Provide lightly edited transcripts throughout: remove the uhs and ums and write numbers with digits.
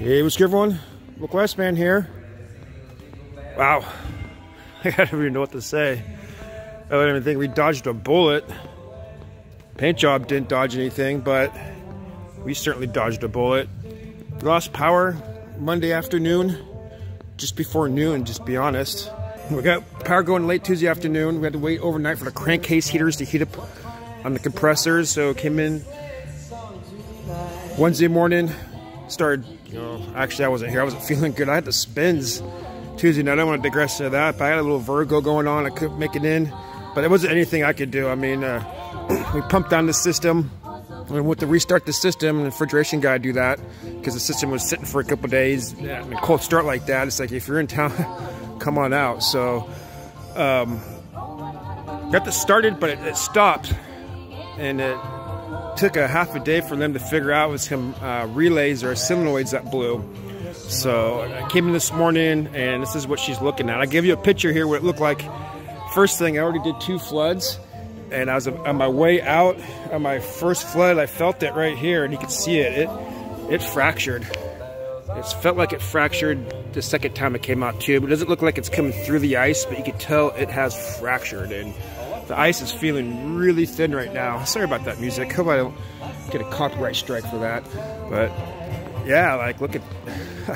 Hey, what's good, everyone? Look, West Man here. Wow, I don't even know what to say. I don't even think we dodged a bullet. Paint job didn't dodge anything, but we certainly dodged a bullet. We lost power Monday afternoon, just before noon, just to be honest. We got power going late Tuesday afternoon. We had to wait overnight for the crankcase heaters to heat up on the compressors, so it came in Wednesday morning. Started, actually I wasn't here. I wasn't feeling good. I had the spins Tuesday night. I don't want to digress into that, but I had a little vertigo going on. I couldn't make it in, but it wasn't anything I could do. I mean, we pumped down the system. We went to restart the system, and the refrigeration guy do that because the system was sitting for a couple days. Yeah, and a cold start like that, it's like, if you're in town, come on out. So got this started, but it stopped, and it took a half a day for them to figure out it was some relays or solenoids that blew. So I came in this morning, and this is what she's looking at. I give you a picture here what it looked like. First thing, I already did 2 floods, and I was on my way out on my first flood. I felt it right here, and you can see it. It fractured. It felt like it fractured the second time it came out too, but it doesn't look like it's coming through the ice, but you can tell it has fractured, and the ice is feeling really thin right now. Sorry about that music. Hope I don't get a copyright strike for that. But yeah, like, look at, I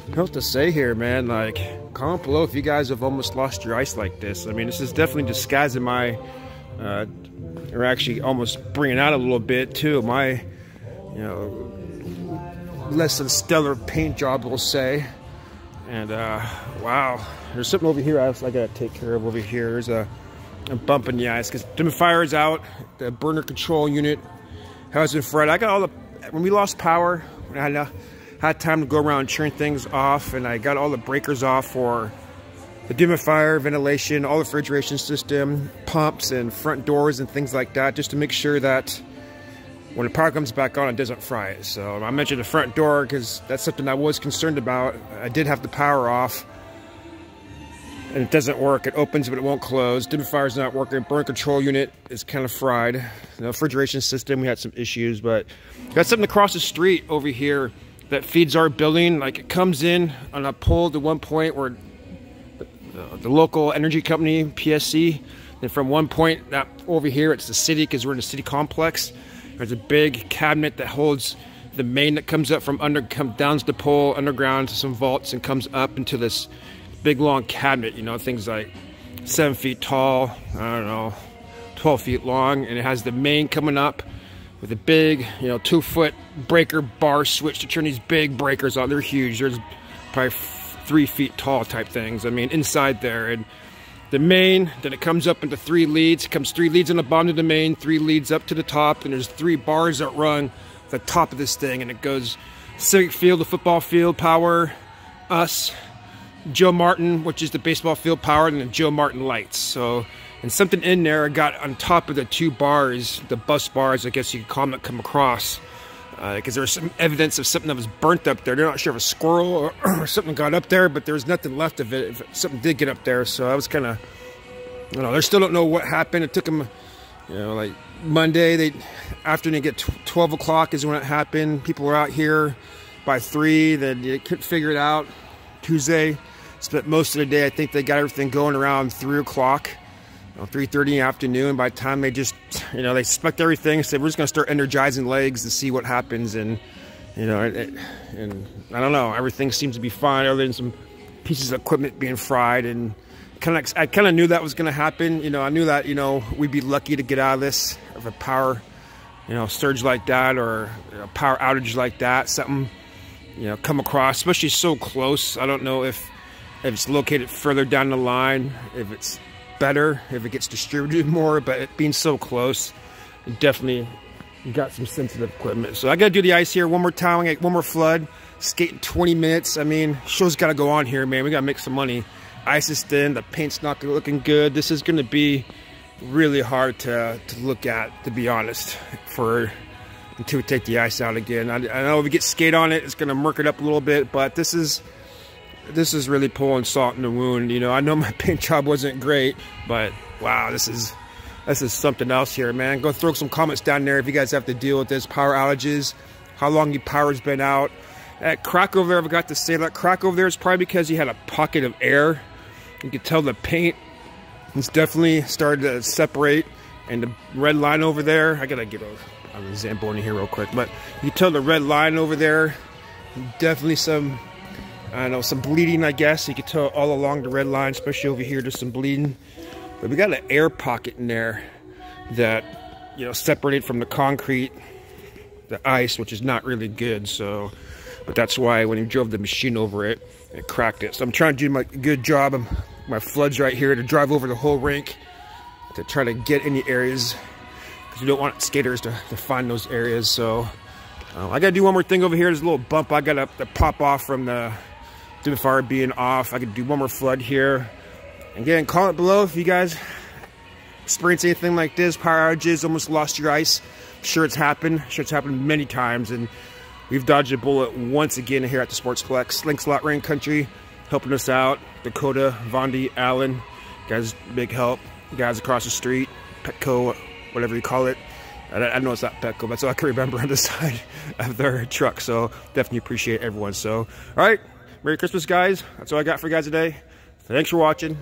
don't know what to say here, man. Like, comment below if you guys have almost lost your ice like this. I mean, this is definitely disguising my, or actually almost bringing out a little bit too, my, less than stellar paint job, we'll say. And wow, there's something over here I gotta take care of over here. There's a bump in the ice because dehumidifier is out. The burner control unit hasn't fried. I got all the, when we lost power, I had time to go around cheering things off, and I got all the breakers off for the dehumidifier, ventilation, all the refrigeration system, pumps and front doors and things like that, just to make sure that when the power comes back on, it doesn't fry it. So I mentioned the front door because that's something I was concerned about. I did have the power off, and it doesn't work. It opens, but it won't close. Dehumidifier not working. Burner control unit is kind of fried. The refrigeration system, we had some issues, but got something across the street over here that feeds our building. Like, it comes in on a pole to one point where the local energy company, PSC, and from one point that over here, it's the city because we're in a city complex. There's a big cabinet that holds the main that comes up from comes down to the pole, underground to some vaults, and comes up into this big long cabinet, things like 7 feet tall, I don't know, 12 feet long, and it has the main coming up with a big, 2-foot breaker bar switch to turn these big breakers on. They're huge. There's probably 3 feet tall type things. I mean, inside there, and the main, then it comes up into 3 leads. It comes 3 leads on the bottom of the main, 3 leads up to the top, and there's 3 bars that run the top of this thing, and it goes civic field, the football field, power, us, Joe Martin, which is the baseball field power, and the Joe Martin lights. So, and something in there got on top of the 2 bars, the bus bars, I guess you could call them, that come across. Because there was some evidence of something that was burnt up there. They're not sure if a squirrel or something got up there, but there was nothing left of it if something did get up there. So I was kind of, they still don't know what happened. It took them, like Monday, after they get 12 o'clock is when it happened. People were out here by 3, then they couldn't figure it out. Tuesday, spent most of the day, I think they got everything going around 3 o'clock, 3:30 in the afternoon. By the time they just, they inspect everything, said we're just going to start energizing legs to see what happens. And, and I don't know, everything seems to be fine other than some pieces of equipment being fried. And I kind of knew that was going to happen. I knew that, we'd be lucky to get out of this, of a power, surge like that, or a power outage like that, something, come across, especially so close. I don't know if it's located further down the line, if it's better, if it gets distributed more, but it being so close, it definitely got some sensitive equipment. So I gotta do the ice here one more time. I got one more flood, skating 20 minutes. I mean, show's gotta go on here, man. We gotta make some money. Ice is thin, the paint's not looking good. This is gonna be really hard to look at, to be honest, until we take the ice out again. I know if we get skate on it, it's gonna murk it up a little bit, but this is really pouring salt in the wound. I know my paint job wasn't great, but wow, this is something else here, man. Go throw some comments down there if you guys have to deal with this, power outages, how long your power's been out. That crack over there, I forgot to say, that crack over there is probably because you had a pocket of air. You can tell the paint has definitely started to separate, and the red line over there, I gotta get on the Zamboni here real quick, but you can tell the red line over there, definitely some, I don't know, some bleeding, I guess. You can tell all along the red line, especially over here, there's some bleeding. But we got an air pocket in there that, you know, separated from the concrete, the ice, which is not really good. So, but that's why when you drove the machine over it, it cracked it. So I'm trying to do my good job of my floods right here to drive over the whole rink to try to get any areas, because you don't want skaters to find those areas. So I gotta do one more thing over here. There's a little bump I gotta pop off from the dehumidifier being off. I could do one more flood here. Again, comment below if you guys experience anything like this, power outages, almost lost your ice. I'm sure it's happened. I'm sure it's happened many times, and we've dodged a bullet once again here at the Sportsplex. Thanks a lot, Rain Country, helping us out. Dakota, Vondi, Allen, guys, big help. Guys across the street, Petco, whatever you call it. I know it's not Petco, but that's all I can remember on the side of their truck. So definitely appreciate everyone. So, all right, Merry Christmas, guys. That's all I got for you guys today. Thanks for watching.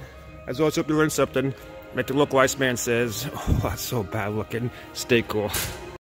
As always, hope you learned something. Like the local Iceman says, oh, that's so bad looking. Stay cool.